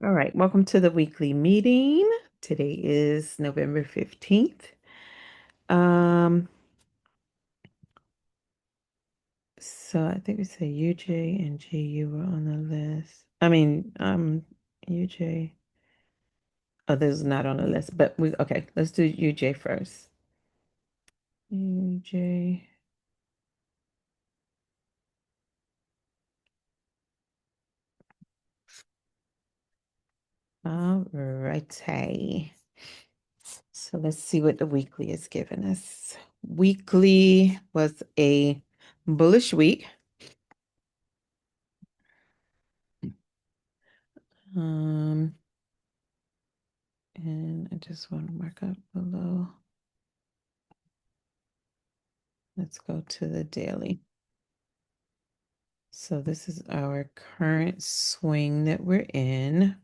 All right, welcome to the weekly meeting. Today is November 15th. Um, so I think we said UJ and GU were on the list. UJ. Oh, this is not on the list, but okay, let's do UJ first. UJ. All righty. So let's see what the weekly is giving us. Weekly was a bullish week. Um, and I just want to mark up below. Let's go to the daily. So this is our current swing that we're in.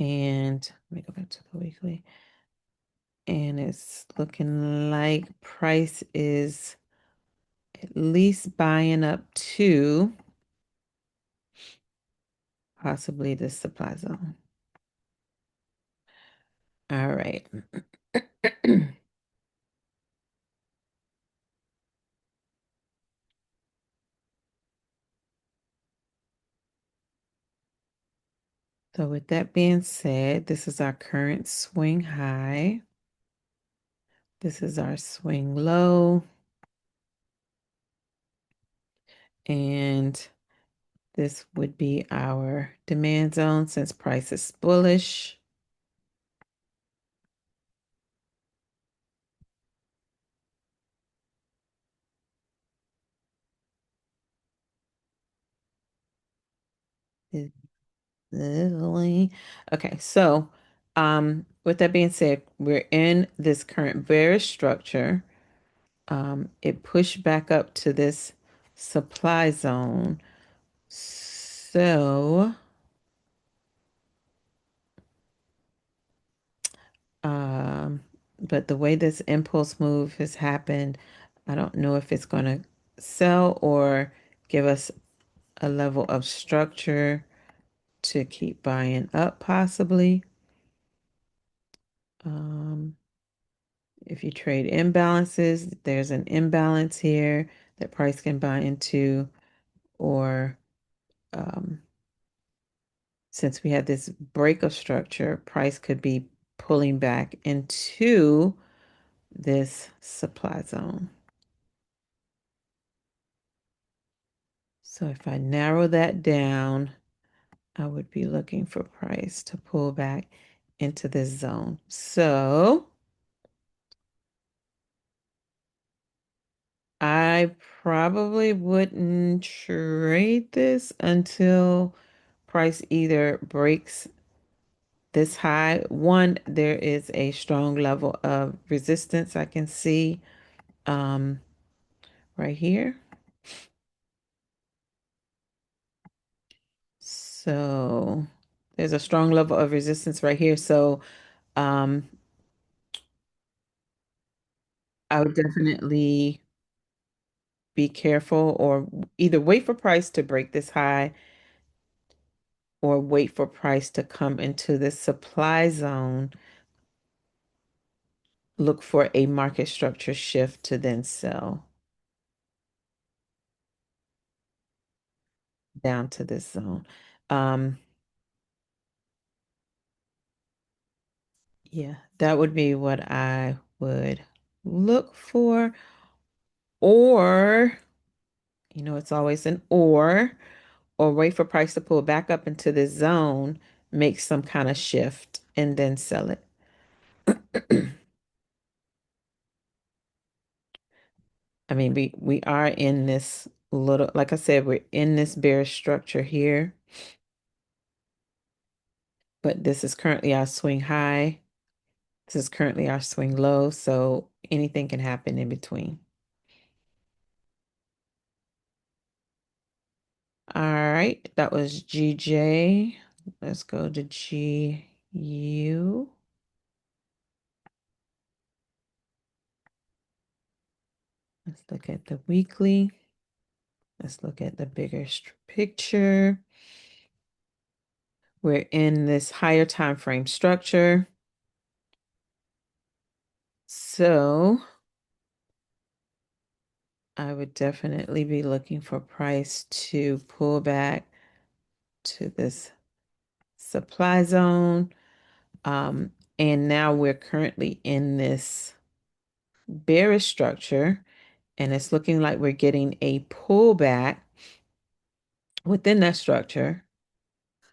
And let me go back to the weekly. And it's looking like price is at least buying up to possibly the supply zone. All right. So with that being said, this is our current swing high. This is our swing low. And this would be our demand zone since price is bullish. Literally. Okay, so with that being said, we're in this current bearish structure. It pushed back up to this supply zone. So um, but the way this impulse move has happened, I don't know if it's gonna sell or give us a level of structure to keep buying up possibly. Um, If you trade imbalances, there's an imbalance here that price can buy into, or um, since we had this break of structure, price could be pulling back into this supply zone. So if I narrow that down, I would be looking for price to pull back into this zone. So I probably wouldn't trade this until price either breaks this high. One, there is a strong level of resistance I can see um, right here. So there's a strong level of resistance right here. So um, I would definitely be careful or either wait for price to break this high or wait for price to come into this supply zone. Look for a market structure shift to then sell down to this zone. Um, yeah, that would be what I would look for. Or, it's always an or wait for price to pull back up into this zone, make some kind of shift, and then sell it. I mean, we are in this little, like I said, we're in this bearish structure here, but this is currently our swing high. This is currently our swing low, so anything can happen in between. All right, that was GJ. Let's go to GU. Let's look at the weekly. Let's look at the bigger picture. We're in this higher time frame structure. So I would definitely be looking for price to pull back to this supply zone. And now we're currently in this bearish structure, and it's looking like we're getting a pullback within that structure.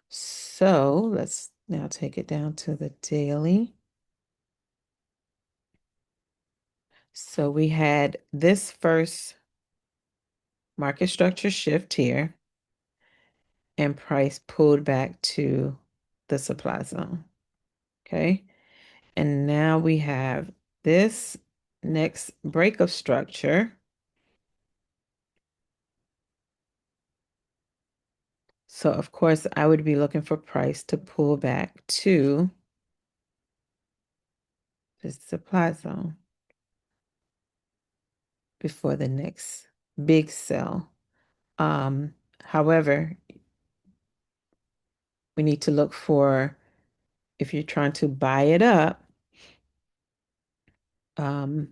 So let's now take it down to the daily. So we had this first market structure shift here, and price pulled back to the supply zone. Okay. And now we have this next break of structure. So of course, I would be looking for price to pull back to the supply zone before the next big sell. However, we need to look for, if you're trying to buy it up, um,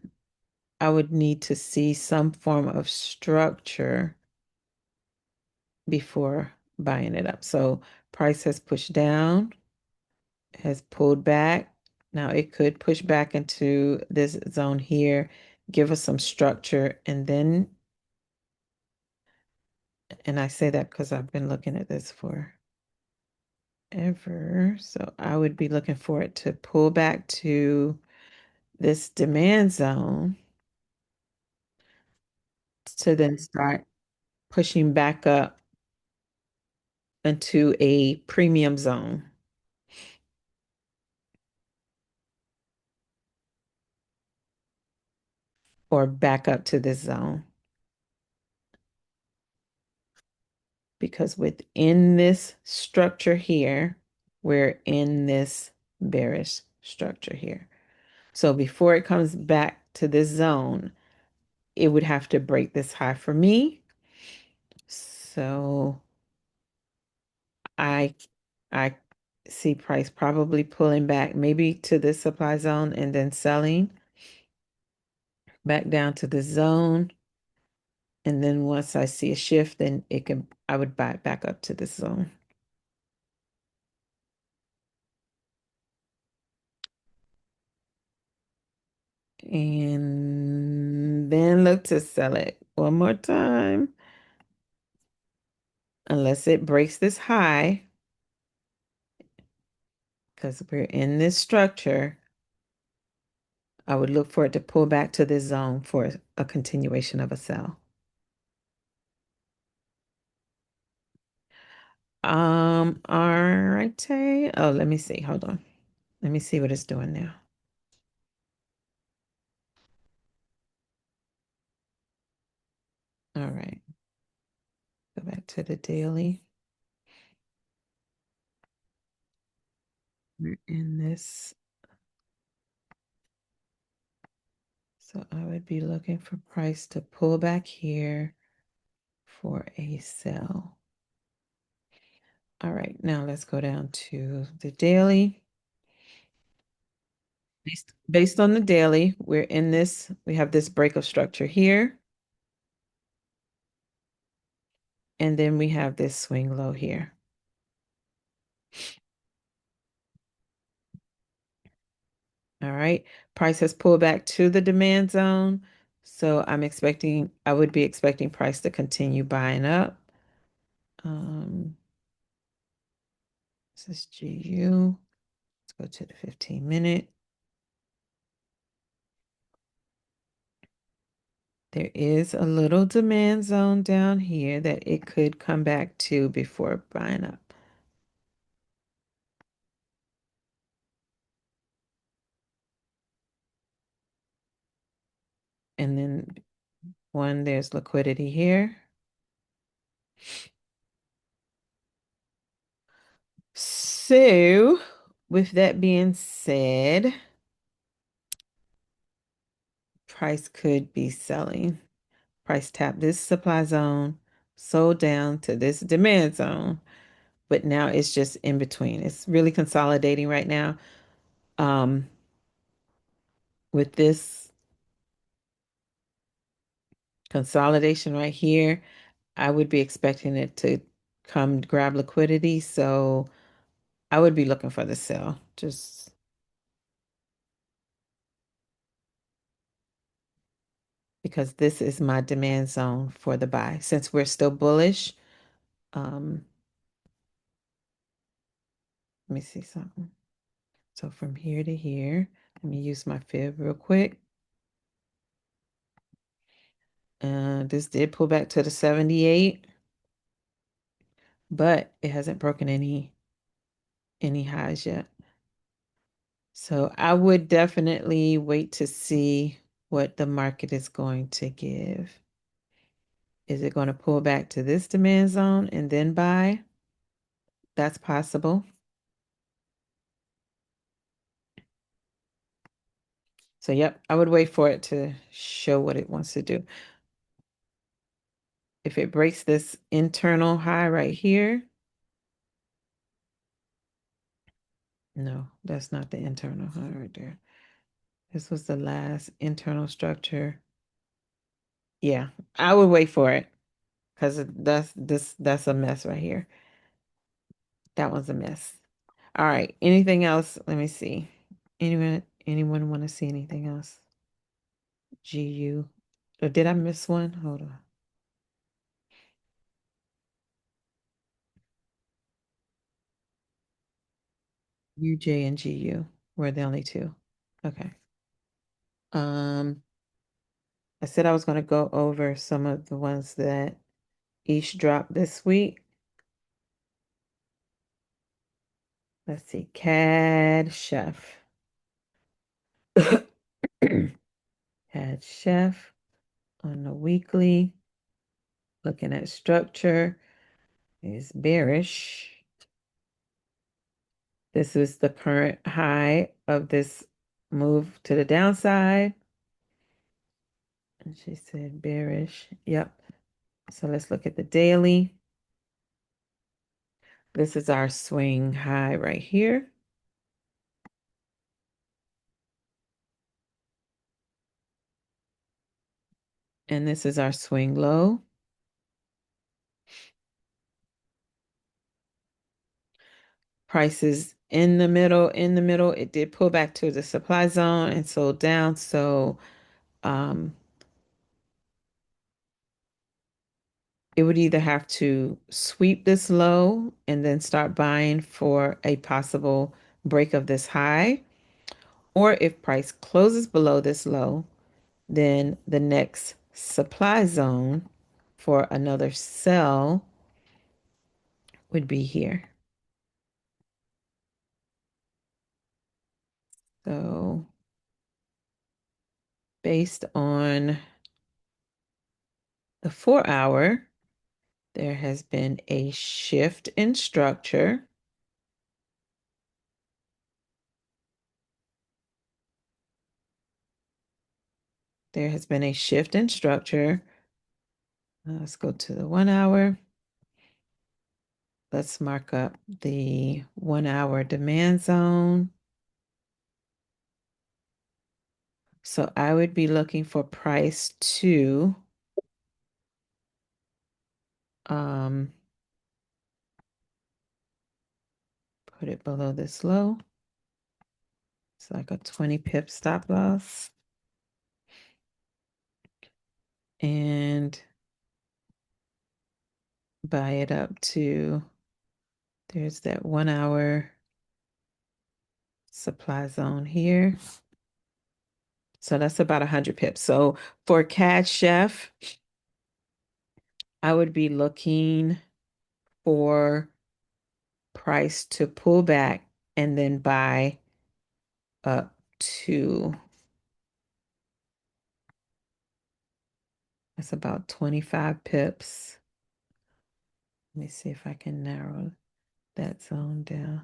I would need to see some form of structure before buying it up. So price has pushed down, has pulled back. Now it could push back into this zone here, give us some structure, and then, and I say that because I've been looking at this for ever. So I would be looking for it to pull back to this demand zone to then start pushing back up into a premium zone or back up to this zone. Because within this structure here, we're in this bearish structure here. So before it comes back to this zone, it would have to break this high for me. So I I see price probably pulling back maybe to this supply zone and then selling back down to the zone. And then once I see a shift, then I would buy it back up to this zone. And then look to sell it one more time. Unless it breaks this high, because we're in this structure, I would look for it to pull back to this zone for a continuation of a sell. All right, Tay. Oh, let me see. Hold on. Let me see what it's doing now. All right. Go back to the daily. We're in this. So I would be looking for price to pull back here for a sell. All right, now let's go down to the daily. Based on the daily, we're in this, we have this break of structure here. And then we have this swing low here. All right. Price has pulled back to the demand zone. So I would be expecting price to continue buying up. Um, this is GU. Let's go to the 15-minute. There is a little demand zone down here that it could come back to before buying up. And then there's liquidity here. So, with that being said, price could be selling. Price tap this supply zone, sold down to this demand zone, but now it's just in between. It's really consolidating right now. Um, with this consolidation right here, I would be expecting it to come grab liquidity. So I would be looking for the sell, just because this is my demand zone for the buy. Since we're still bullish, um, let me see something. So from here to here, let me use my fib real quick. This did pull back to the 78, but it hasn't broken any highs yet. So I would definitely wait to see what the market is going to give. Is it going to pull back to this demand zone and then buy? That's possible. So, yep, I would wait for it to show what it wants to do. If it breaks this internal high right here, no, that's not the internal high right there. This was the last internal structure. Yeah, I would wait for it because that's a mess right here. That one's a mess. All right. Anything else? Let me see. Anyone want to see anything else? GU. Or did I miss one? Hold on. UJ and GU were the only two. Okay. Um, I said I was going to go over some of the ones that each dropped this week. Let's see. CAD Chef. CAD Chef on the weekly. Looking at structure is bearish. This is the current high of this move to the downside. And she said bearish. Yep. So let's look at the daily. This is our swing high right here. And this is our swing low. Prices in the middle, It did pull back to the supply zone and sold down. So it would either have to sweep this low and then start buying for a possible break of this high. Or if price closes below this low, then the next supply zone for another sell would be here. So based on the 4 hour, there has been a shift in structure. There has been a shift in structure. Let's go to the 1 hour. Let's mark up the 1 hour demand zone. So I would be looking for price to put it below this low. It's like a 20 pip stop loss. And buy it up to, there's that 1 hour supply zone here. So that's about 100 pips. So for CAD Chef, I would be looking for price to pull back and then buy up to, that's about 25 pips. Let me see if I can narrow that zone down.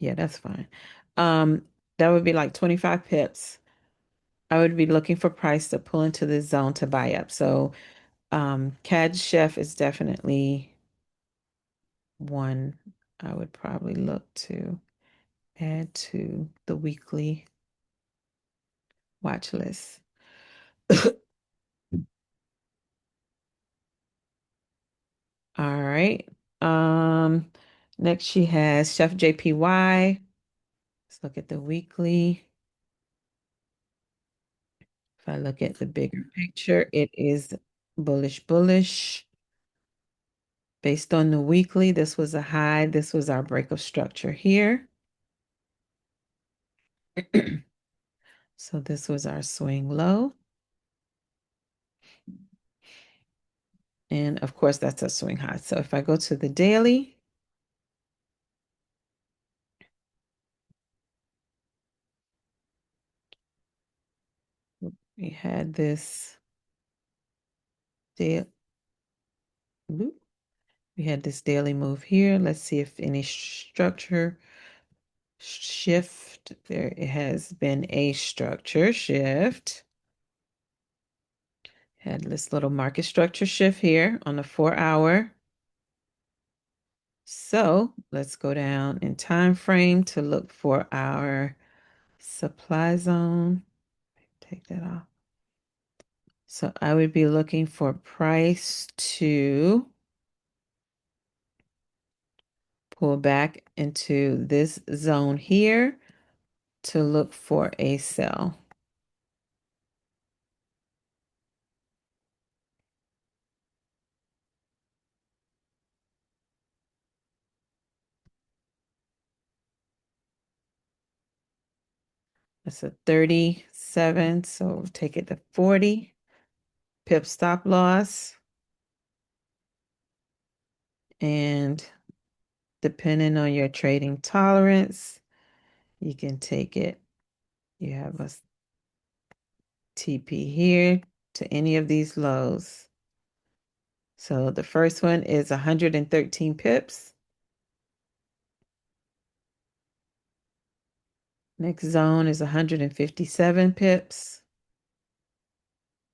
Yeah, that's fine. Um, that would be like 25 pips. I would be looking for price to pull into this zone to buy up. So CAD Chef is definitely one I would probably look to add to the weekly watch list. All right. Um, next she has Chef JPY. Let's look at the weekly. If I look at the bigger picture, it is bullish, bullish. Based on the weekly, this was a high. This was our break of structure here. So this was our swing low. And of course, that's a swing high. So if I go to the daily, we had this day, we had this daily move here. Let's see if any structure shift. There it has been a structure shift. Had this little market structure shift here on the 4 hour. So let's go down in time frame to look for our supply zone. Take that off. So I would be looking for price to pull back into this zone here to look for a sell. That's a 37, so take it to 40. Pip stop loss. And depending on your trading tolerance, you can take it. You have a TP here to any of these lows. So the first one is 113 pips. Next zone is 157 pips.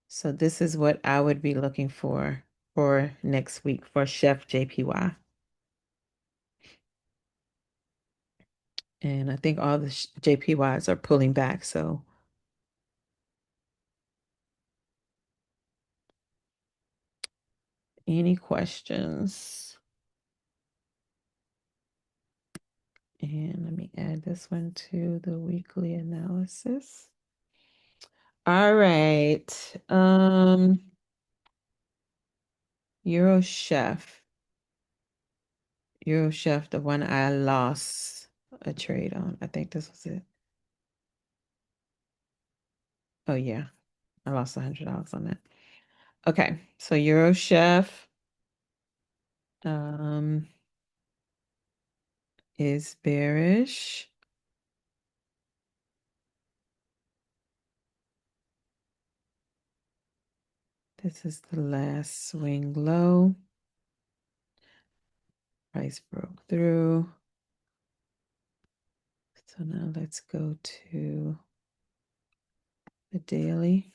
So this is what I would be looking for next week for Chef JPY. And I think all the JPYs are pulling back. So any questions? And let me add this one to the weekly analysis. All right. Euro Chef. Euro Chef, the one I lost a trade on. I think this was it. Oh yeah. I lost $100 on that. Okay. So Euro Chef um is bearish. This is the last swing low. Price broke through. So now let's go to the daily.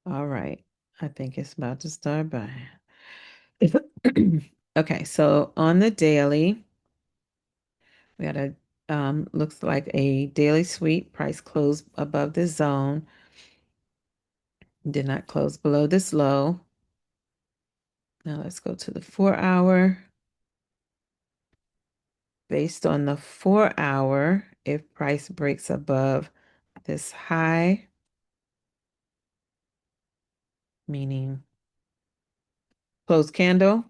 All right. I think it's about to start buying. Okay, so on the daily, we got a looks like a daily sweep. Price closed above this zone. Did not close below this low. Now let's go to the 4 hour. Based on the 4 hour, if price breaks above this high, meaning closed candle,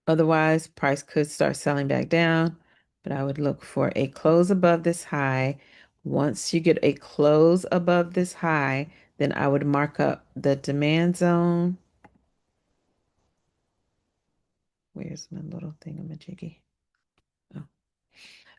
otherwise price could start selling back down, but I would look for a close above this high. Once you get a close above this high, then I would mark up the demand zone. Where's my little thingamajiggy? Oh.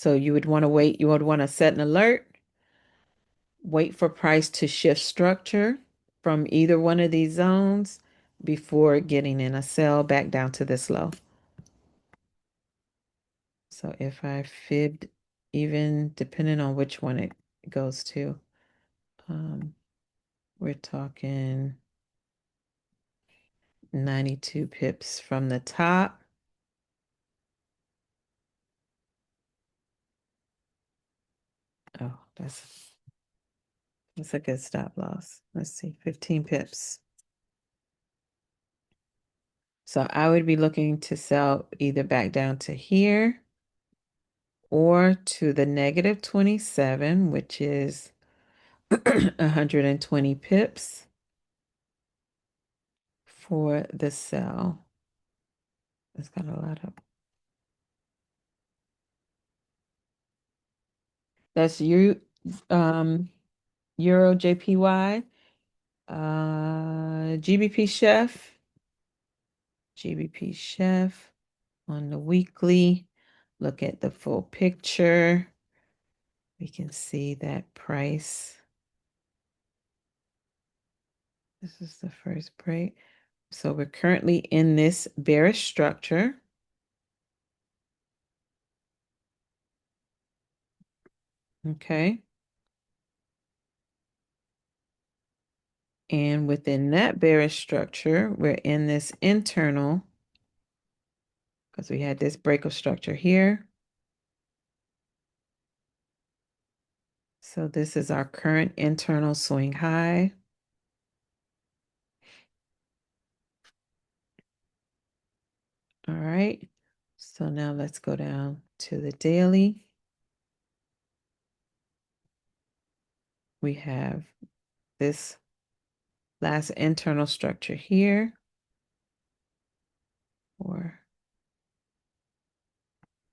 So you would want to wait, you would want to set an alert, wait for price to shift structure from either one of these zones before getting in a sell back down to this low. So if I fibbed, even depending on which one it goes to, we're talking 92 pips from the top. Oh, that's a good stop loss. Let's see, 15 pips. So I would be looking to sell either back down to here or to the negative 27, which is 120 pips for the sell. It's got a lot of. That's you, Euro JPY, GBP Chef, GBP Chef on the weekly. Look at the full picture. We can see that price. This is the first break. So we're currently in this bearish structure. Okay. And within that bearish structure, we're in this internal, because we had this break of structure here. So this is our current internal swing high. All right. So now let's go down to the daily. We have this last internal structure here, or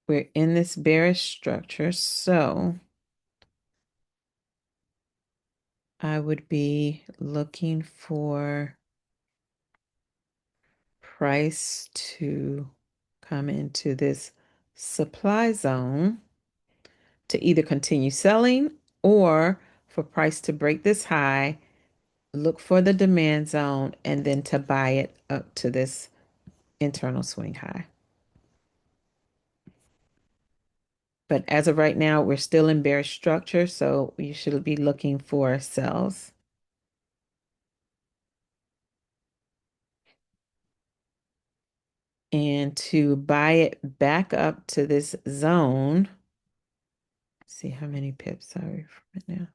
we're in this bearish structure. So I would be looking for price to come into this supply zone to either continue selling or for price to break this high, look for the demand zone, and then to buy it up to this internal swing high. But as of right now, we're still in bearish structure, so you should be looking for sells. And to buy it back up to this zone, see how many pips are we from it now.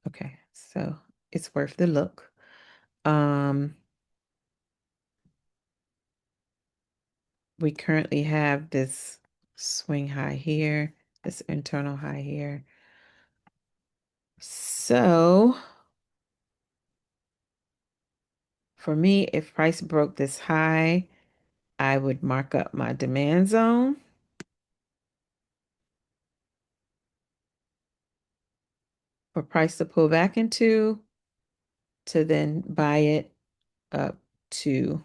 Okay, so it's worth the look. We currently have this swing high here, this internal high here. So for me, if price broke this high, I would mark up my demand zone for price to pull back into, to then buy it up to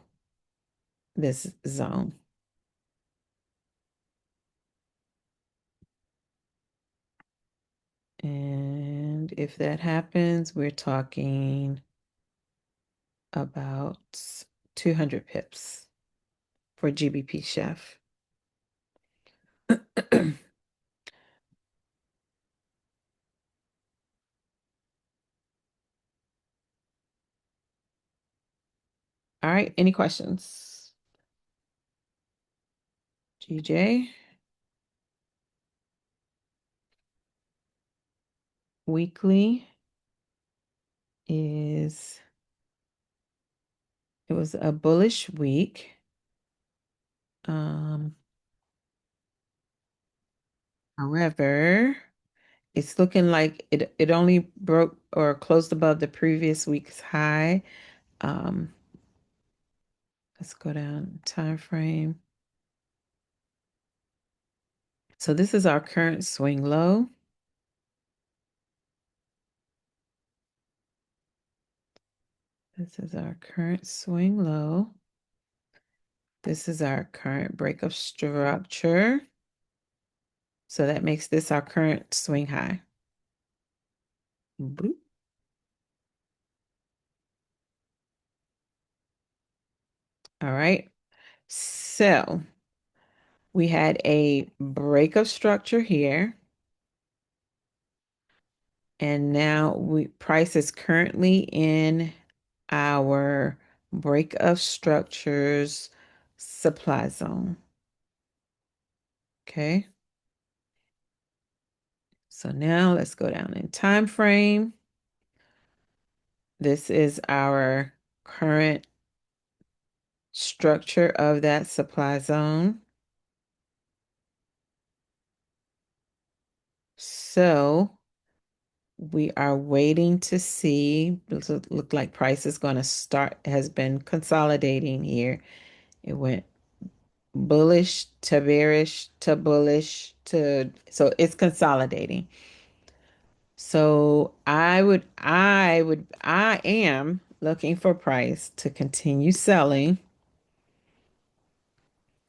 this zone. And if that happens, we're talking about 200 pips for GBP Chef. All right, any questions? GJ, weekly is, it was a bullish week. However, it's looking like it only broke or closed above the previous week's high. Um, let's go down time frame. So this is our current swing low. This is our current swing low. This is our current break of structure. So that makes this our current swing high. Boop. All right. So we had a break of structure here. And now price is currently in our break of structures supply zone. Okay. So now let's go down in time frame. This is our current structure of that supply zone. So we are waiting to see. Look like price is going to start, has been consolidating here. It went bullish to bearish to bullish to, so it's consolidating. So I am looking for price to continue selling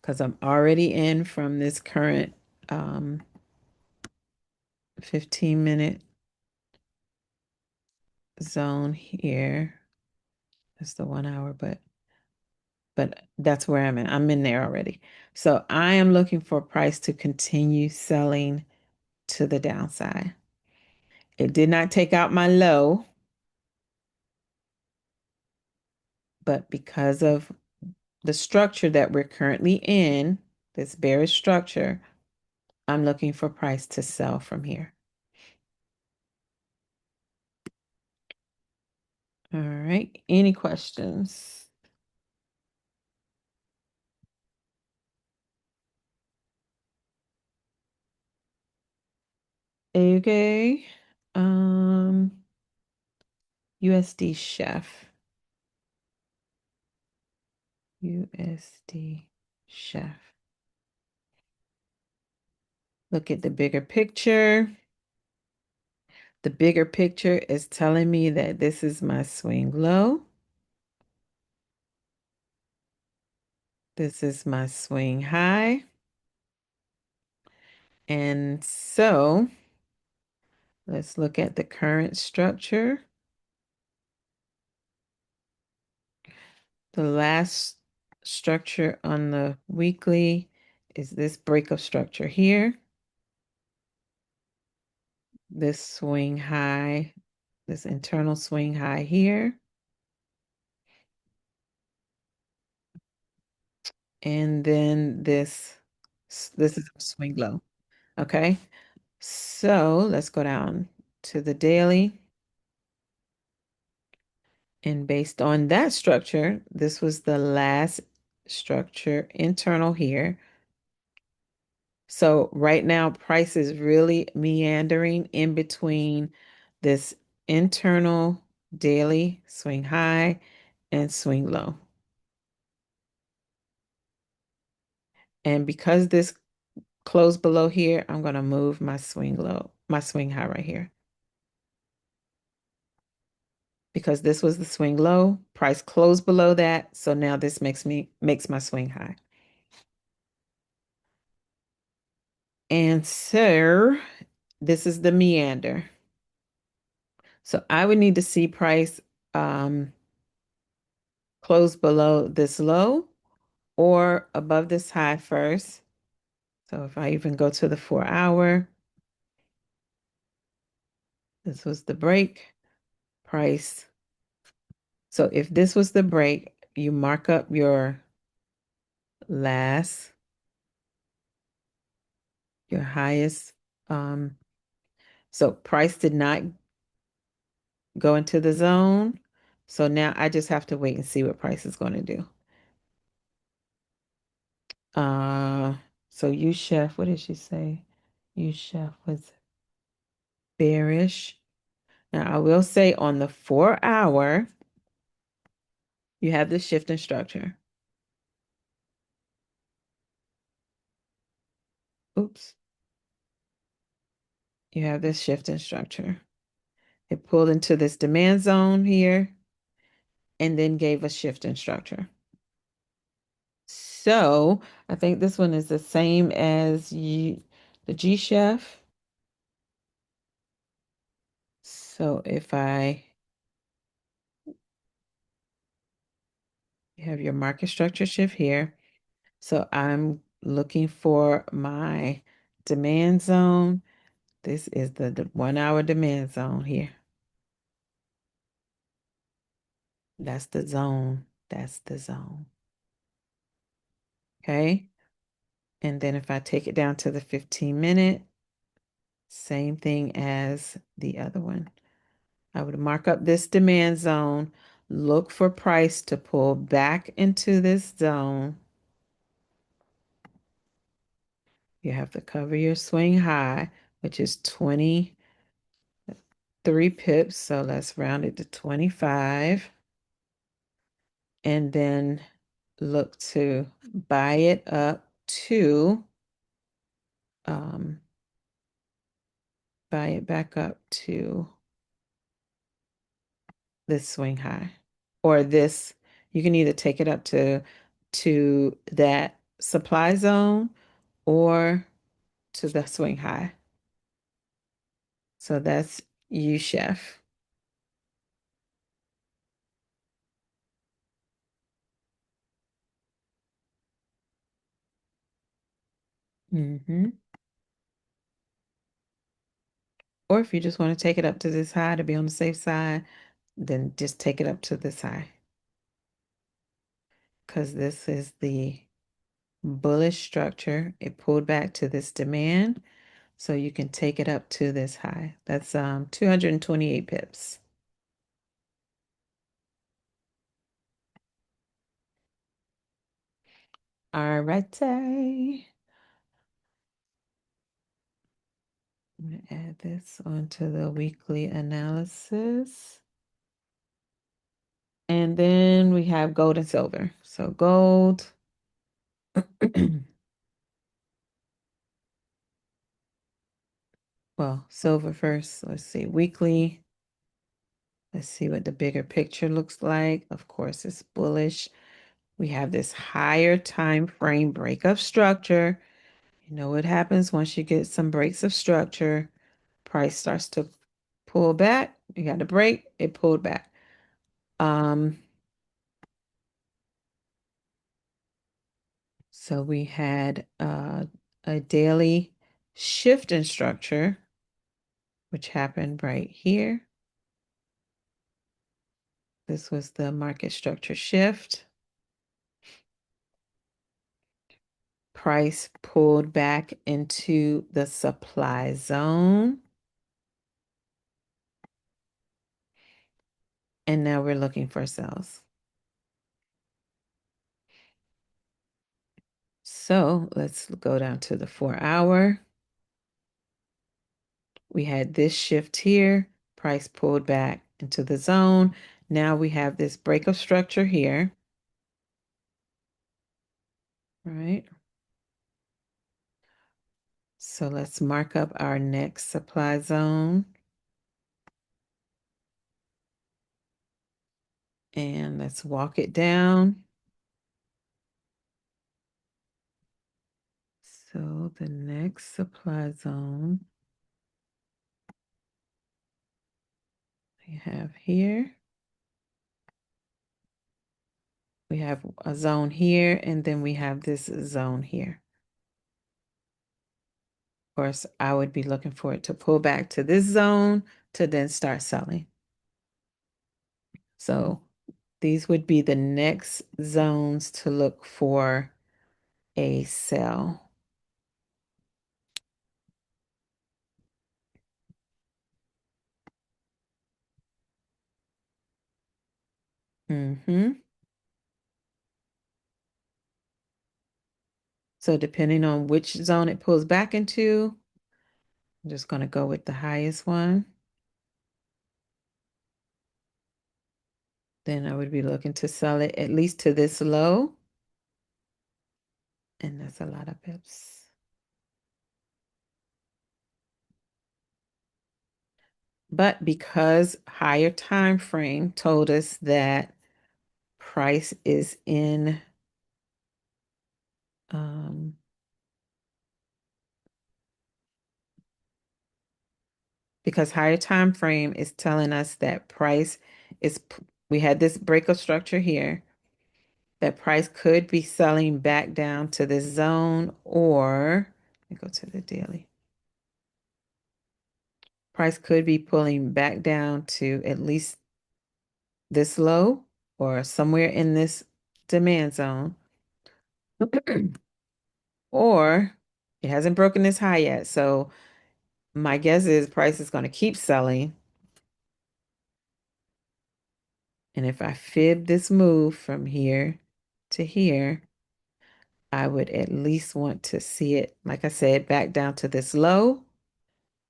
because I'm already in from this current 15-minute zone here. That's the 1 hour, but that's where I'm in. I'm in there already. So I am looking for price to continue selling to the downside. It did not take out my low, but because of the structure that we're currently in, this bearish structure, I'm looking for price to sell from here. All right. Any questions? Okay. Um, USD chef. USD chef. Look at the bigger picture. The bigger picture is telling me that this is my swing low. This is my swing high. And so let's look at the current structure. The last structure on the weekly is this breakup structure here. This swing high, this internal swing high here. And then this is a swing low. Okay. So let's go down to the daily. And based on that structure, this was the last structure internal here. So right now, price is really meandering in between this internal daily swing high and swing low. And because this closed below here, I'm going to move my swing low, my swing high right here. Because this was the swing low, price closed below that. So now this makes my swing high. And so this is the meander. So I would need to see price um, close below this low or above this high first. So if I even go to the 4 hour, this was the break price. So if this was the break, you mark up your last, your highest. Um, so price did not go into the zone. So now I just have to wait and see what price is going to do. Uh, so you chef, what did she say? You chef was bearish. Now I will say on the 4 hour, you have the shift in structure. Oops. You have this shift in structure. It pulled into this demand zone here and then gave a shift in structure. So I think this one is the same as the G-Chef. So if I have your market structure shift here, so I'm looking for my demand zone. This is the 1 hour demand zone here. That's the zone. That's the zone. Okay. And then if I take it down to the 15-minute, same thing as the other one. I would mark up this demand zone, look for price to pull back into this zone. You have to cover your swing high, which is 23 pips. So let's round it to 25. And then look to buy it up to, um, buy it back up to this swing high or this. You can either take it up to that supply zone or to the swing high. So that's you, chef. Or if you just want to take it up to this high to be on the safe side, then just take it up to this high. Because this is the bullish structure. It pulled back to this demand. So you can take it up to this high. That's 228 pips. All righty. I'm going to add this onto the weekly analysis. And then we have gold and silver. So gold. Well, silver first. Let's see. Weekly. Let's see what the bigger picture looks like. Of course, it's bullish. We have this higher time frame break of structure. You know what happens once you get some breaks of structure, price starts to pull back. You got a break, it pulled back. Um, so we had a daily shift in structure, which happened right here. This was the market structure shift. Price pulled back into the supply zone. And now we're looking for sales. So let's go down to the 4 hour. We had this shift here, price pulled back into the zone. Now we have this break of structure here. Right. So let's mark up our next supply zone. And let's walk it down. So the next supply zone we have here. We have a zone here, and then we have this zone here. Of course, I would be looking for it to pull back to this zone to then start selling. So these would be the next zones to look for a sell. So depending on which zone it pulls back into, I'm just going to go with the highest one. Then I would be looking to sell it at least to this low. And that's a lot of pips. But because higher time frame told us that price is in because higher time frame is telling us that price is, we had this break of structure here, that price could be selling back down to this zone, or let me go to the daily. Price could be pulling back down to at least this low or somewhere in this demand zone. Or it hasn't broken this high yet. So my guess is price is going to keep selling. And if I fib this move from here to here, I would at least want to see it, like I said, back down to this low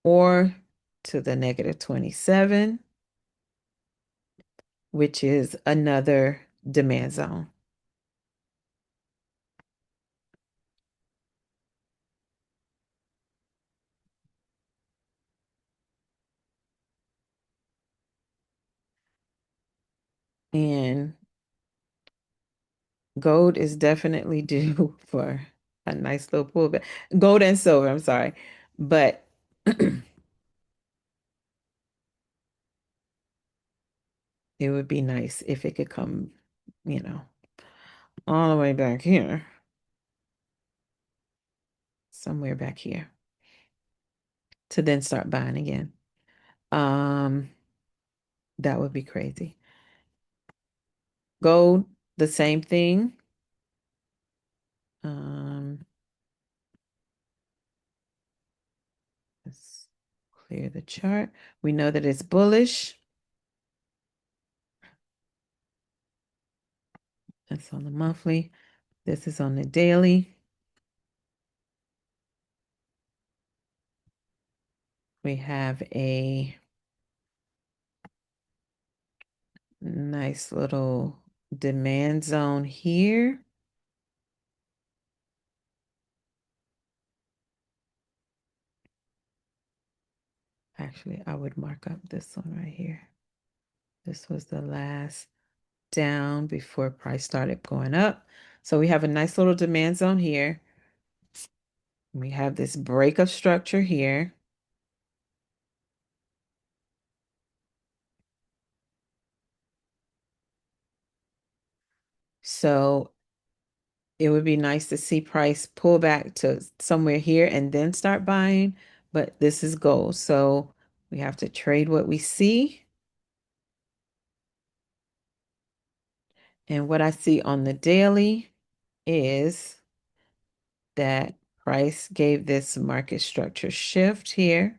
or to the negative 27, which is another demand zone. And gold is definitely due for a nice little pullback. Gold and silver, I'm sorry. But it would be nice if it could come, you know, all the way back here, somewhere back here, to then start buying again. Um, that would be crazy. Gold, the same thing. Um, let's clear the chart. We know that it's bullish. That's on the monthly. This is on the daily. We have a nice little demand zone here. Actually, I would mark up this one right here. This was the last down before price started going up. So we have a nice little demand zone here. We have this break of structure here. So it would be nice to see price pull back to somewhere here and then start buying, but this is gold. So we have to trade what we see. And what I see on the daily is that price gave this market structure shift here.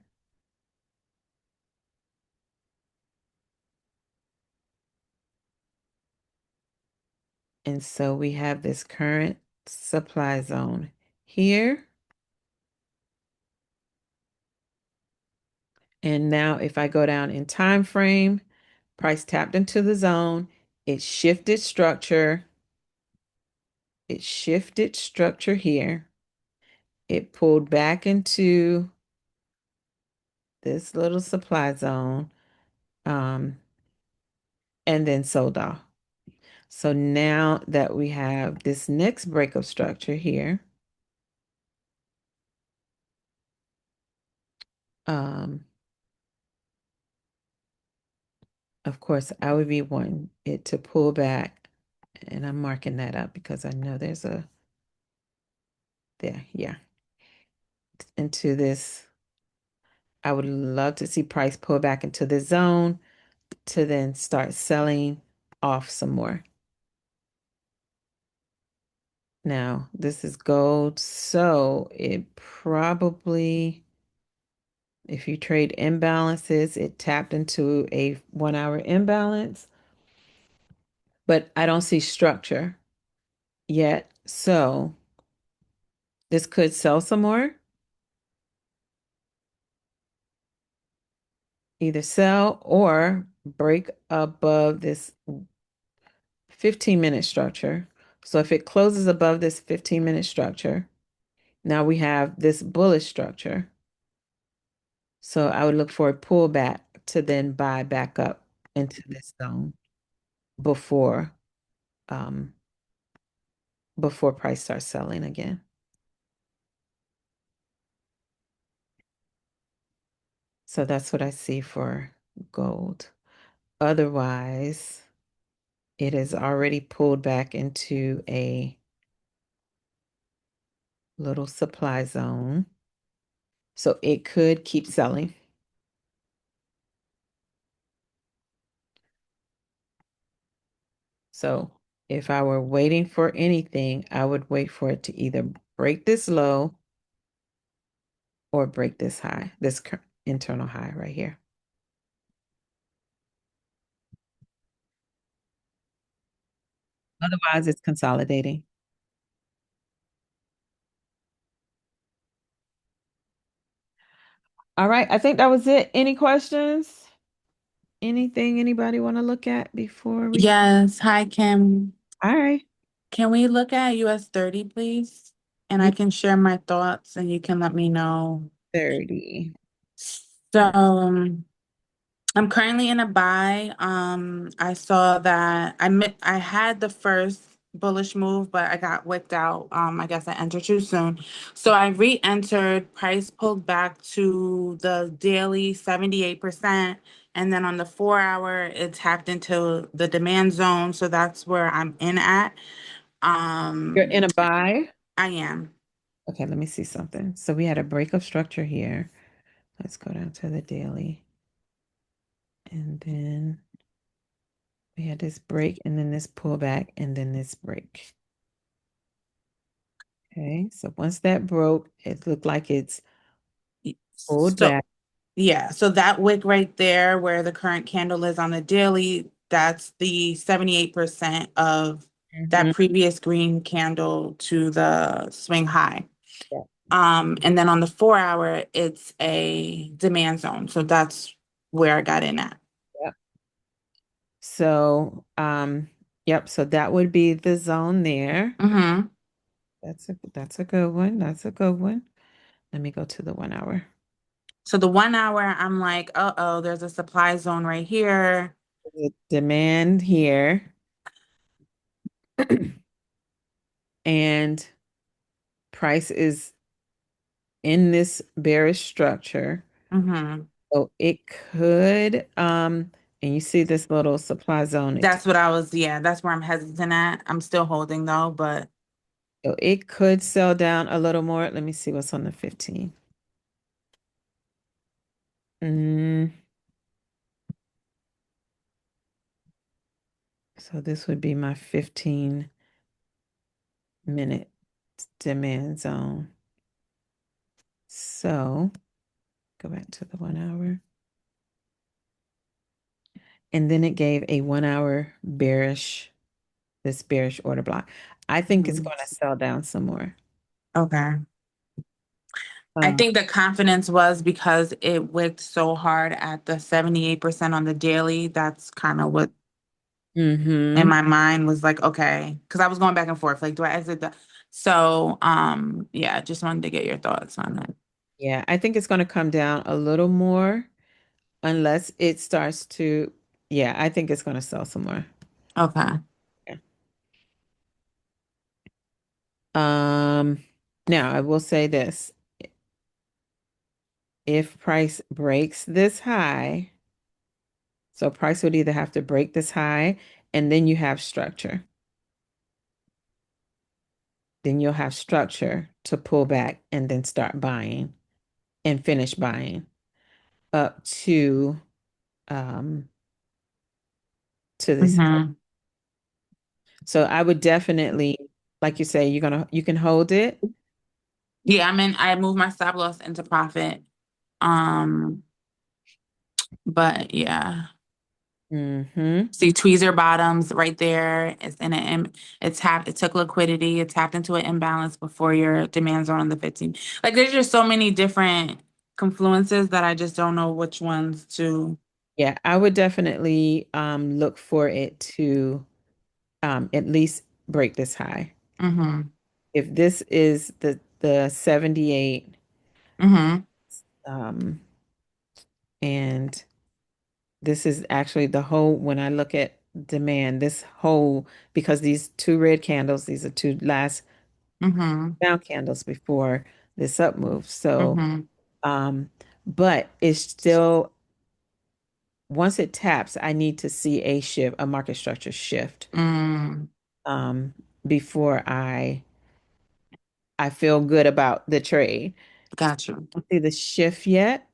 And so we have this current supply zone here. And now if I go down in time frame, price tapped into the zone, it shifted structure. It shifted structure here. It pulled back into this little supply zone, um, and then sold off. So now that we have this next break of structure here, um, of course, I would be wanting it to pull back, and I'm marking that up because I know there's a, there, yeah, into this. I would love to see price pull back into the zone to then start selling off some more. Now, this is gold, so it probably, if you trade imbalances, it tapped into a 1 hour imbalance, but I don't see structure yet. So this could sell some more, either sell or break above this 15-minute structure. So if it closes above this 15-minute structure, now we have this bullish structure. So I would look for a pullback to then buy back up into this zone before um before price starts selling again. So that's what I see for gold. Otherwise, it has already pulled back into a little supply zone. So it could keep selling. So if I were waiting for anything, I would wait for it to either break this low or break this high, this internal high right here. Otherwise, it's consolidating. All right, I think that was it. Any questions? Anything anybody want to look at before we? Yes. Hi, Kim. All right, Can we look at US 30, please? And I you can share my thoughts and you can let me know. 30. So, I'm currently in a buy. I saw that I had the first bullish move, but I got wicked out. I guess I entered too soon. So I re-entered, price pulled back to the daily 78%. And then on the 4 hour, it tapped into the demand zone. So that's where I'm in at. You're in a buy. I am. Okay, let me see something. So we had a break of structure here. Let's go down to the daily. And then we had this break and then this pullback and then this break. Okay, so once that broke, it looked like it's pulled So back. yeah, so that wick right there where the current candle is on the daily, that's the 78% of that Mhm. previous green candle to the swing high. Yeah. And then on the 4 hour, it's a demand zone. So that's where I got in at. Yep. So, yep, so that would be the zone there. Hmm. That's a good one. That's a good one. Let me go to the 1 hour. So the 1 hour, I'm like, uh-oh, there's a supply zone right here. The demand here and price is in this bearish structure. Hmm. So it could, and you see this little supply zone. That's what I was, yeah, that's where I'm hesitant at. I'm still holding though, but So it could sell down a little more. Let me see what's on the 15. Mm, so this would be my 15-minute demand zone. So go back to the 1 hour. And then it gave a 1 hour bearish, this bearish order block. I think it's mhm. going to sell down some more. Okay. I Uh, think the confidence was because it wicked so hard at the 78% on the daily. That's kind of what in mm-hmm. my mind was like, okay, because I was going back and forth. Like, do I exit the so yeah, just wanted to get your thoughts on that. Yeah, I think it's going to come down a little more unless it starts to, yeah, I think it's going to sell some more. Okay. Yeah. Um, Now I will say this. If price breaks this high, so price would either have to break this high and then you have structure. Then you'll have structure to pull back and then start buying and finish buying up um to this. Hmm. So I would definitely, like you say, you can hold it. Yeah, I moved my stop loss into profit. Um, but yeah. Mm-hmm. See tweezer bottoms right there. It's in it took liquidity, it tapped into an imbalance before your demands are on the 15. Like there's just so many different confluences that I just don't know which ones to. Yeah, I would definitely look for it to at least break this high. Mm-hmm. If this is the 78 Mm-hmm. um and this is actually the whole when I look at demand, this whole because these two red candles, these are two last Mm-hmm. down candles before this up move. So Mm-hmm. um but it's still, once it taps, I need to see a shift, a market structure shift, Mm, um, before I feel good about the trade. So got you. I don't see the shift yet,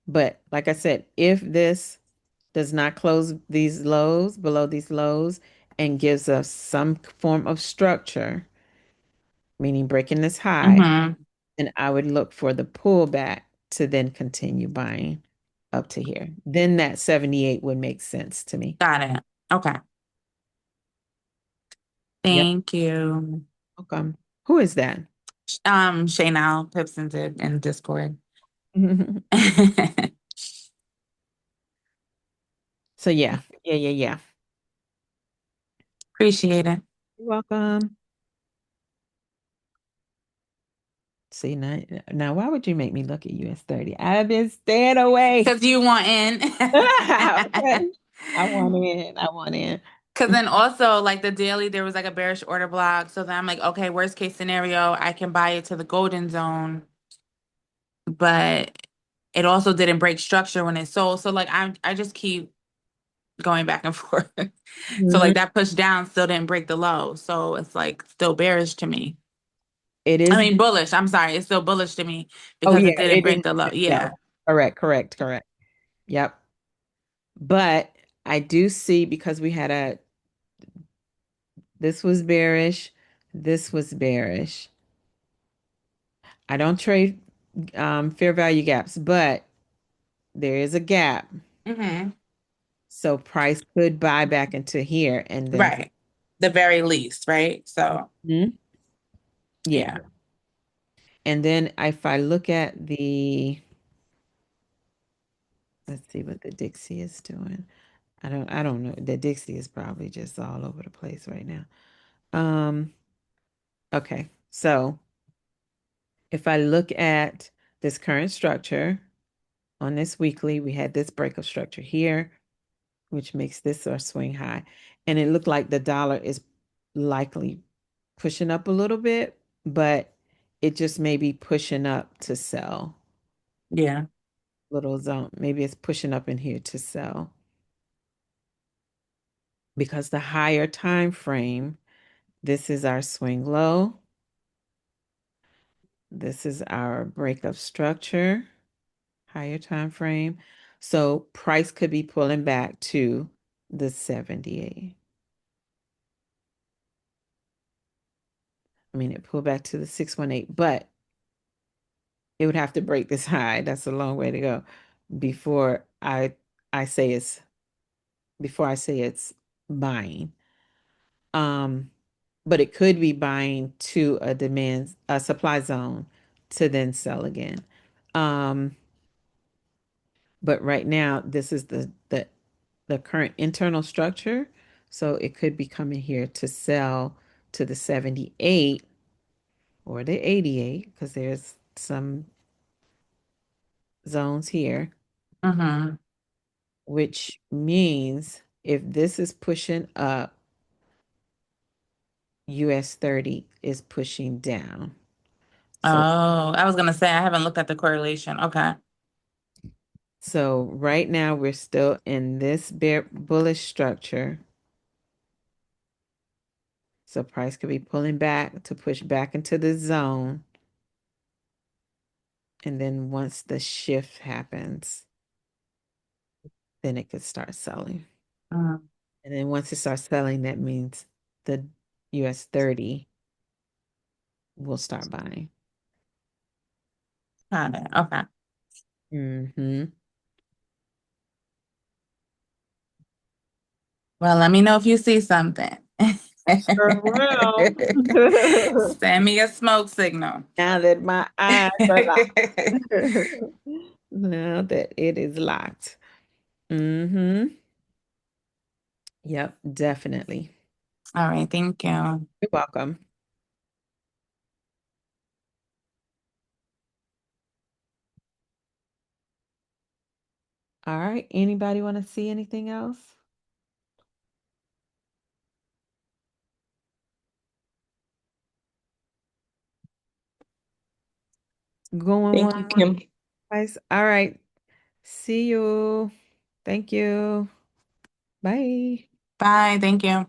but like I said, if this does not close these lows below these lows and gives us some form of structure, meaning breaking this high, Mm-hmm. then I would look for the pullback to then continue buying up to here. Then that 78 would make sense to me. Got it. Okay. Yep. Thank you. Welcome. Who is that? Shaynal Pipson did in Discord. So yeah. Appreciate it. You're welcome. See now why would you make me look at US 30? I've been staying away. Because you want in. Okay. I want in. I want in. Because then also, like the daily, there was like a bearish order block. So then I'm like, okay, worst case scenario, I can buy it to the golden zone, but it also didn't break structure when it sold. So like I just keep going back and forth. So like Mhm. that push down still didn't break the low. So it's like still bearish to me. It I is. mean bullish. I'm sorry. It's still bullish to me Oh because yeah, it didn't it break didn't the low. Yeah. sell. Correct. Yep. But I do see because we had a this was bearish, this was bearish. I don't trade fair value gaps, but there is a gap. Hmm. So price could buy back into here and then Right. The very least, right? So Mhm. Yeah. yeah. And then if I look at the, let's see what the Dixie is doing. I don't know. The Dixie is probably just all over the place right now. Um, okay. So if I look at this current structure on this weekly, we had this break of structure here, which makes this our swing high. And it looked like the dollar is likely pushing up a little bit, but it just may be pushing up to sell. Yeah. Little zone. Maybe it's pushing up in here to sell because the higher time frame, this is our swing low. This is our break of structure, higher time frame. So price could be pulling back to the 78. I mean, it pulled back to the 618, but it would have to break this high. That's a long way to go before I say it's before I say it's buying. Um, but it could be buying to a supply zone to then sell again. Um, but right now, this is the current internal structure. So it could be coming here to sell to the 78 or the 88 because there's some zones here, Hmm. which means if this is pushing up, US 30 is pushing down. So Oh, I was gonna say I haven't looked at the correlation. Okay. right now we're still in this bear bullish structure. So price could be pulling back to push back into the zone. And then once the shift happens, then it could start selling. Mm, And then once it starts selling, that means the US 30 will start buying. got it. Okay. Hmm. Well, let me know if you see something. Sure will. Send me a smoke signal. Now that my eyes are locked. Now that it is locked. Hmm. Yep, definitely. All right, thank you. You're welcome. All right. Anybody want to see anything else? Going Thank you, one. Kim. Guys, all right. See you. Thank you. Bye. Bye. Thank you.